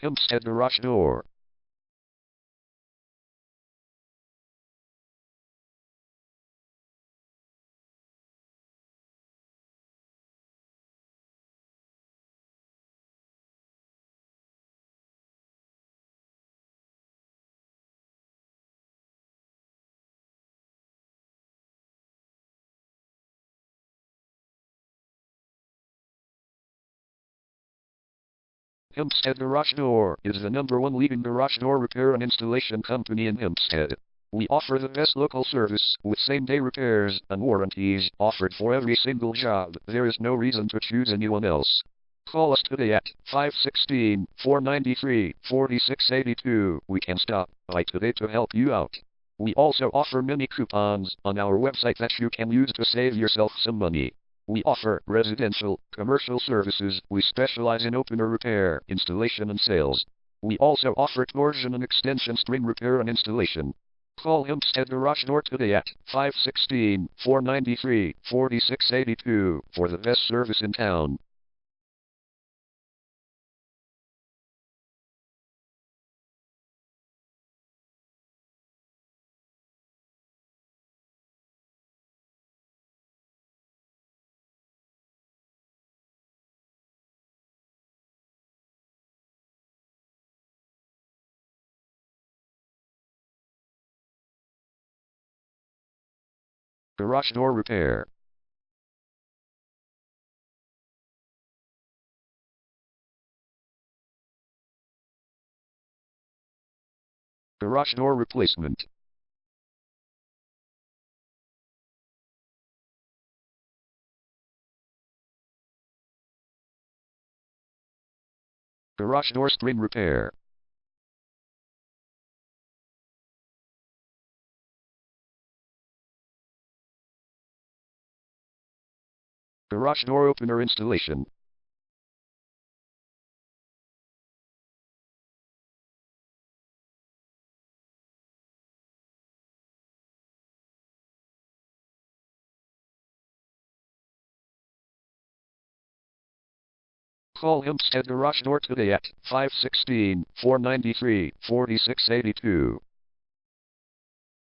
Hempstead garage door. Hempstead Garage Door is the #1 leading garage door repair and installation company in Hempstead. We offer the best local service with same-day repairs and warranties offered for every single job. There is no reason to choose anyone else. Call us today at 516-493-4682. We can stop by today to help you out. We also offer many coupons on our website that you can use to save yourself some money. We offer residential, commercial services. We specialize in opener repair, installation and sales. We also offer torsion and extension string repair and installation. Call Hempstead Garage Door today at 516-493-4682 for the best service in town. Garage door repair. Garage door replacement. Garage door string repair. Garage door opener installation. Call Hempstead Garage Door today at 516-493-4682.